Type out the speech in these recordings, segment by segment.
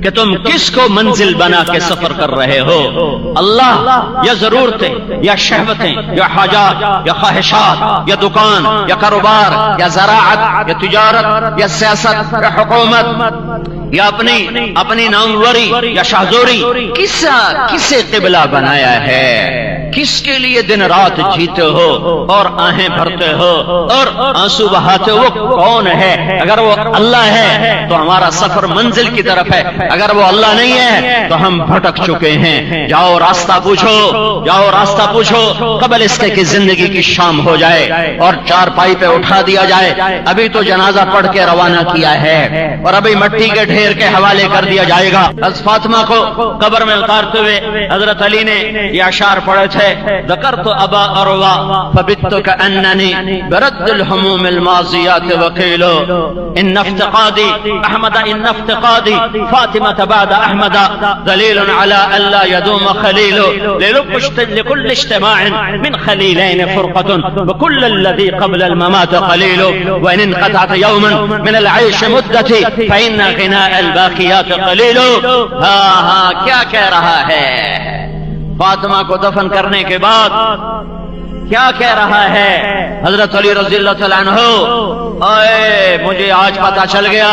کہ تم کس کو منزل بنا کے سفر کر رہے ہو، اللہ یا ضرورتیں یا شہوتیں یا حاجات یا خواہشات یا دکان یا کاروبار یا زراعت یا تجارت یا سیاست یا حکومت یا اپنی ناموری یا شاہزوری، کسے قبلہ بنایا ہے؟ کس کے لیے دن رات جیتے ہو اور آہیں بھرتے ہو اور آنسو بہاتے ہو؟ وہ کون ہے؟ اگر وہ اللہ ہے تو ہمارا سفر منزل کی طرف ہے، اگر وہ اللہ نہیں ہے تو ہم بھٹک چکے ہیں۔ جاؤ راستہ پوچھو، جاؤ راستہ پوچھو قبل اس کے کہ زندگی کی شام ہو جائے اور چارپائی پہ اٹھا دیا جائے۔ ابھی تو جنازہ پڑھ کے روانہ کیا ہے اور ابھی مٹی کے ڈھیر کے حوالے کر دیا جائے گا۔ حضرت فاطمہ کو قبر میں اتارتے ہوئے حضرت علی نے یہ اشعار پڑھے تھے، ذکرت ابا اروا فبت کأننی برد الہموم الماضیات وقیل ان افتقادی احمد ان افتقادی فاطمة بعد احمد دلیل على الا يدوم خلیل لكل اجتماع من خلیلین فرقة وكل الذي قبل الممات قلیل وان انقطعت يوما من العيش مدتي فإن غناء الباقیات قلیل۔ ہاں کیا کہہ رہا ہے؟ فاطمہ کو دفن کرنے کے بعد کیا کہہ رہا ہے حضرت علی رضی اللہ تعالیٰ عنہ؟ اے مجھے آج پتا چل گیا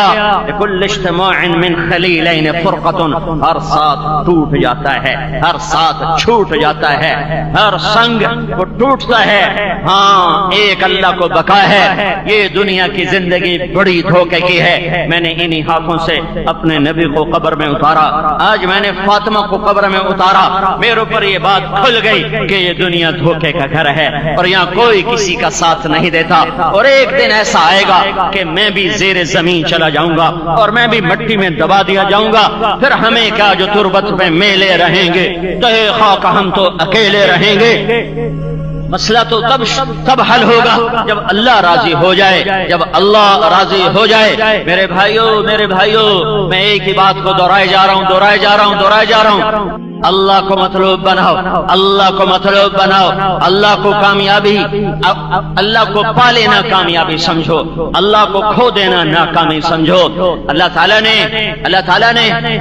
کل اجتماع من خلیلین فرقۃ، ہر ساتھ ٹوٹ جاتا ہے، ہر ساتھ چھوٹ جاتا ہے، ہر سنگ کو ٹوٹتا ہے، ہاں ایک اللہ کو بقا ہے۔ یہ دنیا کی زندگی بڑی دھوکے کی ہے۔ میں نے انہی ہاتھوں سے اپنے نبی کو قبر میں اتارا، آج میں نے فاطمہ کو قبر میں اتارا، میرے اوپر یہ بات کھل گئی کہ یہ دنیا دھوکے کا گھر ہے اور یہاں کوئی کسی کا ساتھ نہیں دیتا، اور ایک دن ایسا آئے گا کہ میں بھی زیر زمین چلا جاؤں گا اور میں بھی مٹی میں دبا دیا جاؤں گا، پھر ہمیں کیا جو تربت پہ میلے رہیں گے، تہے خاک ہم تو اکیلے رہیں گے۔ مسئلہ تو تب حل ہوگا جب اللہ راضی ہو جائے، جب اللہ راضی ہو جائے۔ میرے بھائیوں میں ایک ہی بات کو دہرائے جا رہا ہوں، اللہ کو مطلوب بناؤ، اللہ کو مطلوب بناؤ، اللہ کو کامیابی، اللہ کو پا لینا کامیابی سمجھو، اللہ کو کھو دینا ناکامی سمجھو۔ اللہ تعالیٰ نے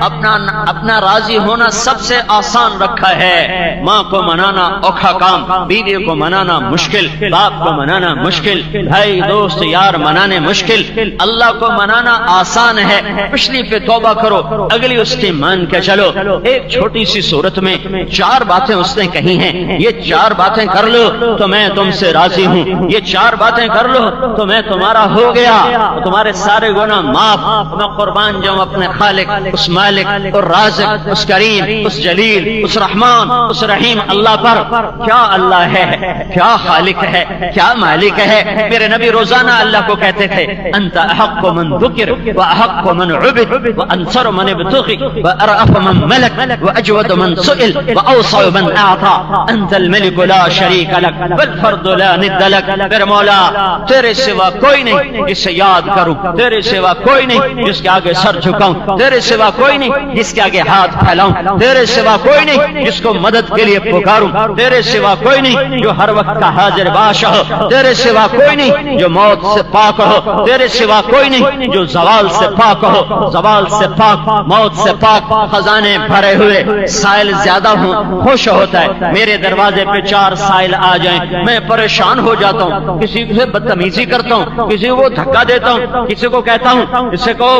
اپنا راضی ہونا سب سے آسان رکھا ہے۔ ماں کو منانا اوکھا کام، بیوی کو منانا مشکل، باپ کو منانا مشکل، بھائی دوست یار منانے مشکل، اللہ کو منانا آسان ہے۔ پچھلی پہ توبہ کرو، اگلی اس کی مان کے چلو۔ ایک چھوٹی سی صورت میں 4 باتیں اس نے کہی ہیں، یہ 4 باتیں کر لو تو میں تم سے راضی ہوں، یہ 4 باتیں کر لو تو میں تمہارا ہو گیا، تمہارے سارے گناہ معاف۔ میں قربان جاؤں اپنے خالق، اس مالک اور رازق، اس کریم، اس جلیل، اس رحمان، اس رحیم اللہ پر۔ کیا اللہ ہے، کیا خالق ہے، کیا مالک ہے۔ میرے نبی روزانہ اللہ کو کہتے تھے انت احق من ذکر واحق من عبد وانصر من ابتغي وارأف من ملك واجود من سئل واوصى من اعطى انت الملك لا شريك لك والفرد لا ند لك۔ میرے مولا تیرے سوا کوئی نہیں جس سے یاد کروں، تیرے سوا کوئی نہیں جس کے آگے سر جھکاؤں، تیرے سوا کوئی نہیں جس کے آگے ہاتھ پھیلاؤں، تیرے سوا کوئی نہیں جس کو مدد کے لیے پکاروں، تیرے سوا کوئی نہیں جو ہر وقت کا حاضر باش ہو، تیرے سوا کوئی نہیں جو موت سے پاک ہو، تیرے سوا کوئی نہیں جو زوال سے پاک ہو، زوال سے پاک، موت سے پاک۔ خزانے بھرے ہوئے، سائل زیادہ ہوں خوش ہوتا ہے۔ میرے دروازے پہ 4 سائل آ جائیں میں پریشان ہو جاتا ہوں، کسی سے بدتمیزی کرتا ہوں، کسی کو دھکا دیتا ہوں، کسی کو کہتا ہوں کسی کو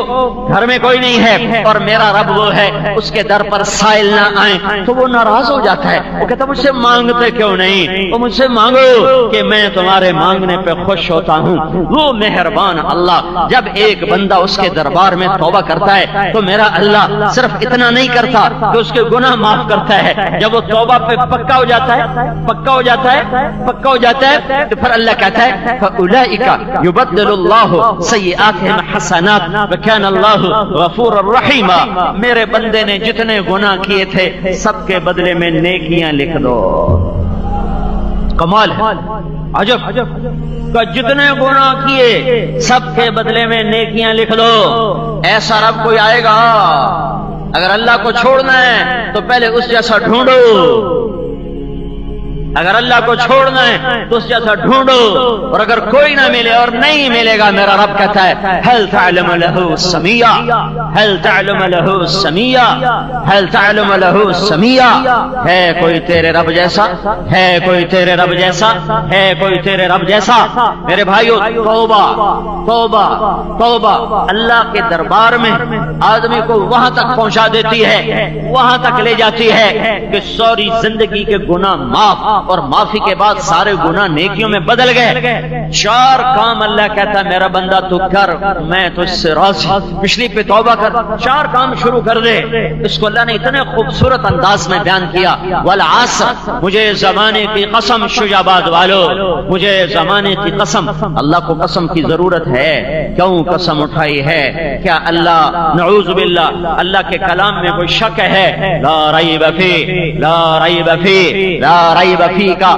گھر میں کوئی نہیں ہے اور میرا رب وہ ہے، اس کے در پر سائل نہ آئیں تو وہ ناراض ہو جاتا ہے۔ وہ کہتا مجھ سے مانگتے کیوں نہیں، وہ مجھ سے مانگو کہ میں تمہارے مانگنے پہ خوش ہوتا ہوں۔ وہ مہربان اللہ جب ایک بندہ اس کے دربار میں توبہ کرتا ہے تو میرا اللہ صرف اتنا نہیں کرتا کہ اس کے گناہ معاف کرتا ہے، جب وہ توبہ پہ پکا ہو جاتا ہے تو پھر اللہ کہتا ہے فَأُولَئِكَ يُبَدِّلُ اللَّهُ سَيِّئَاتِهِمْ حَسَنَاتٍ وَكَانَ اللَّهُ غَفُورًا رَحِيمًا۔ میرے بندے نے جتنے گناہ کیے تھے سب کے بدلے میں نیکیاں لکھ دو۔ کمال ہے، عجب کہ جتنے گناہ کیے سب کے بدلے میں نیکیاں لکھ دو۔ ایسا رب کوئی آئے گا؟ اگر اللہ کو چھوڑنا ہے تو پہلے اس جیسا ڈھونڈو، اگر اللہ کو چھوڑنا ہے تو اس جیسا ڈھونڈو، اور اگر کوئی نہ ملے اور نہیں ملے گا، میرا رب کہتا ہے هل تعلم له سمیا، هل تعلم له سمیا، هل تعلم له سمیا، ہے کوئی تیرے رب جیسا، ہے کوئی تیرے رب جیسا، ہے کوئی تیرے رب جیسا۔ میرے بھائیو، توبہ توبہ توبہ اللہ کے دربار میں آدمی کو وہاں تک پہنچا دیتی ہے، وہاں تک لے جاتی ہے کہ ساری زندگی کے گناہ معاف، اور معافی کے بعد سارے گناہ نیکیوں میں بدل گئے۔ 4 کام اللہ کہتا ہے میرا بندہ تو کر، میں تجھ سے راضی، پچھلی پہ توبہ کر، 4 کام شروع کر دے۔ اس کو اللہ نے اتنے خوبصورت انداز میں بیان کیا، والعصر، مجھے زمانے کی قسم شجاباد والو، مجھے زمانے کی قسم۔ اللہ کو قسم کی ضرورت ہے، کیوں قسم اٹھائی ہے؟ کیا اللہ نعوذ باللہ اللہ کے کلام میں کوئی شک ہے؟ لا ریب فی، لا ریب فی، لا ریب فی کا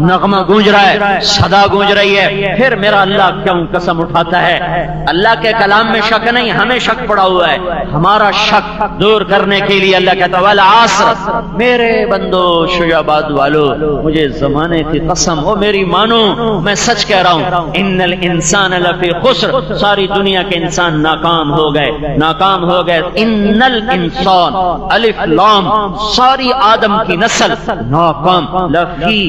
نغمہ گونج رہا ہے، صدا گونج رہی ہے، پھر میرا اللہ کیوں قسم اٹھاتا ہے؟ اللہ کے کلام میں شک نہیں، ہمیں شک پڑا ہوا ہے۔ ہمارا شک دور کرنے کے لیے اللہ کہتا ہے والعصر، میرے بندو شجاباد والو، مجھے زمانے کی قسم، او میری مانو، میں سچ کہہ رہا ہوں، ان الانسان لفی خسر، ساری دنیا کے انسان ناکام ہو گئے، ناکام ہو گئے۔ ان الانسان، الف لام، ساری آدم کی نسل ناکام، لفی،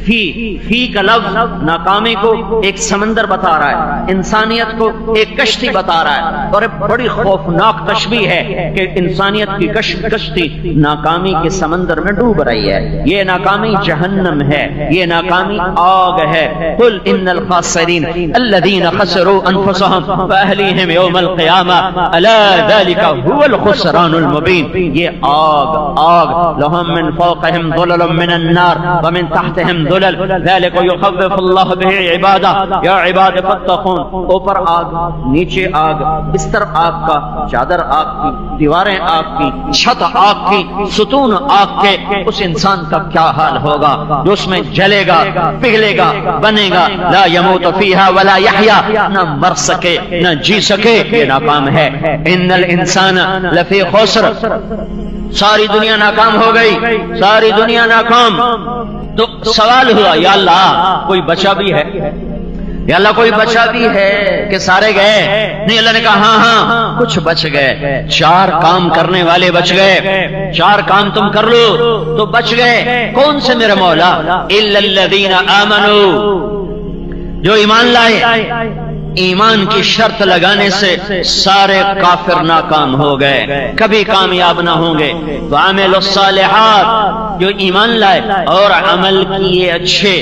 فی کا لفظ ناکامی کو ایک سمندر بتا رہا ہے، انسانیت کو ایک کشتی بتا رہا ہے، اور ایک بڑی خوفناک تشبیہ ہے کہ انسانیت کی کشتی ناکامی کے سمندر میں ڈوب رہی ہے۔ یہ ناکامی جہنم ہے، یہ ناکامی آگ ہے۔ قل ان الخاسرین الذین خسروا انفسهم واہلیہم یوم القیامہ الا ذلک هو الخسران المبین۔ یہ آگ لهم من فوقهم ظلل من النار ومن تحتهم ظلل ذلك يخوف الله به عبادہ یا عباد فاتقون۔ اوپر آگ، نیچے آگ، بستر آگ کا، چادر آگ کی، دیواریں آگ کی، چھت آگ کی، ستون آگ کے، اس انسان کا کیا حال ہوگا جو اس میں جلے گا، پگھلے گا، بنے گا۔ لا يموت فيها ولا يحيا، نہ مر سکے نہ جی سکے، یہ ناکام ہے۔ ان الانسان لفی خسر، ساری دنیا ناکام ہو گئی، ساری دنیا ناکام۔ تو سوال ہوا یا اللہ کوئی بچا بھی ہے؟ یا اللہ کوئی بچا بھی ہے کہ سارے گئے؟ نہیں، اللہ نے کہا ہاں کچھ بچ گئے، 4 کام کرنے والے بچ گئے، 4 کام تم کر لو تو بچ گئے۔ کون سے میرے مولا؟ الا الذین آمنوا، جو ایمان لائے۔ ایمان کی شرط لگانے سے سارے کافر ناکام ہو گئے، کبھی کامیاب نہ ہوں گے۔ وعملوا الصالحات، جو ایمان لائے اور عمل کیے اچھے،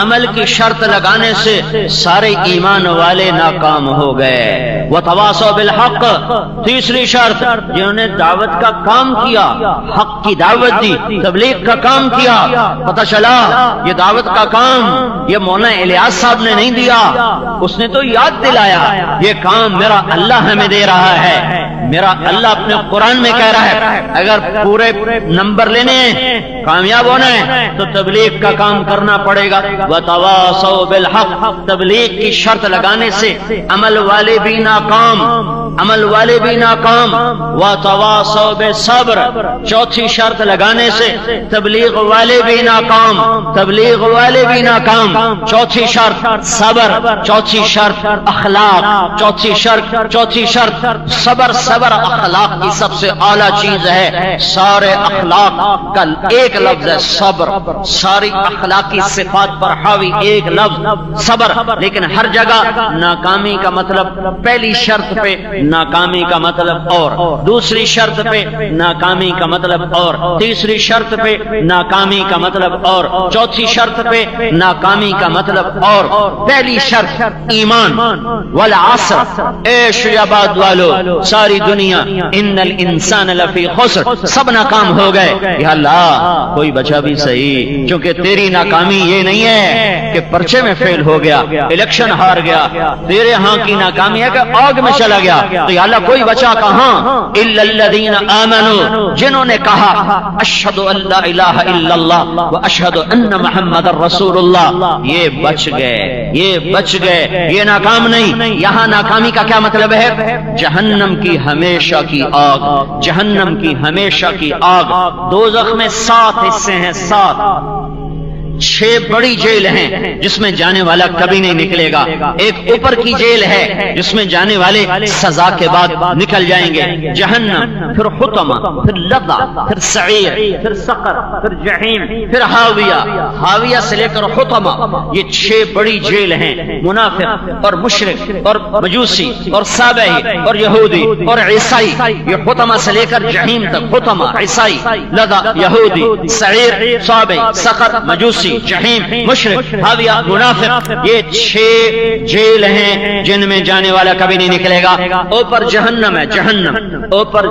عمل کی شرط لگانے سے سارے ایمان والے ناکام ہو گئے۔ وتواصوا بالحق، تیسری شرط، جنہوں نے دعوت کا کام کیا، حق کی دعوت دی، تبلیغ کا کام کیا، پتہ چلا یہ دعوت کا کام یہ مولانا الیاس صاحب نے نہیں دیا، اس نے تو یاد دلایا، یہ کام میرا اللہ ہمیں دے رہا ہے، میرا اللہ اپنے قرآن میں کہہ رہا ہے اگر پورے نمبر لینے ہیں، کامیاب ہونا ہے تو تبلیغ کا کام کرنا پڑے گا۔ وتواصوا بالحق، تبلیغ کی شرط لگانے سے عمل والے بھی ناکام، عمل والے بھی ناکام۔ وتواصوا بالصبر، چوتھی شرط لگانے سے تبلیغ والے بھی ناکام، تبلیغ والے بھی ناکام۔ چوتھی شرط صبر، چوتھی شرط اخلاق، چوتھی شرط صبر۔ صبر اخلاق کی سب سے اعلیٰ چیز ہے، سارے اخلاق کا ایک لفظ ہے صبر، ساری اخلاقی صفات پر حاوی ایک لفظ صبر۔ لیکن ہر جگہ ناکامی کا مطلب پہلی شرط پہ ناکامی کا مطلب اور، دوسری شرط پہ ناکامی کا مطلب اور، تیسری شرط پہ ناکامی کا مطلب اور، چوتھی شرط پہ ناکامی کا مطلب اور۔ پہلی شرط ایمان، والعصر، اے شجاباد والو ساری دنیا، ان الانسان لفی خسر، سب ناکام ہو گئے۔ یا اللہ کوئی بچا بھی صحیح، کیونکہ تیری ناکامی یہ نہیں ہے کہ پرچے میں فیل ہو گیا، الیکشن ہار گیا، تیرے ہاں کی ناکامی ہے کہ آگ میں چلا گیا۔ تو یا اللہ کوئی بچا کہاں؟ الا الذین آمنوا، جنہوں نے کہا اشہد ان لا الہ الا اللہ واشہد ان محمد رسول اللہ، یہ بچ گئے، یہ بچ گئے، یہ ناکام نہیں۔ یہاں ناکامی کا کیا مطلب ہے؟ جہنم کی ہمیشہ کی آگ، جہنم کی ہمیشہ کی آگ۔ دوزخ میں 7 حصے ہیں، 7۔ 6 بڑی جیل ہیں جس میں جانے والا کبھی نہیں نکلے گا. ایک اوپر کی جیل ہے جس میں جانے والے سزا کے بعد نکل جائیں گے. جہنم، پھر حطمہ، پھر لظہ، پھر سعیر، پھر سقر، پھر جحیم، پھر ہاویہ. ہاویہ سے لے کر حطمہ، یہ 6 بڑی جیل ہیں. منافق اور مشرک اور مجوسی اور سابعی اور یہودی اور عیسائی، یہ حطمہ سے لے کر جحیم تک. حطمہ عیسائی، لظہ یہودی، سعیر سابعی، سقر مجوسی، جحیم مشرک، ہاویہ منافق. یہ 6 جیل ہیں جن میں جانے والا کبھی نہیں نکلے گا. اوپر جہنم ہے، جہنم اوپر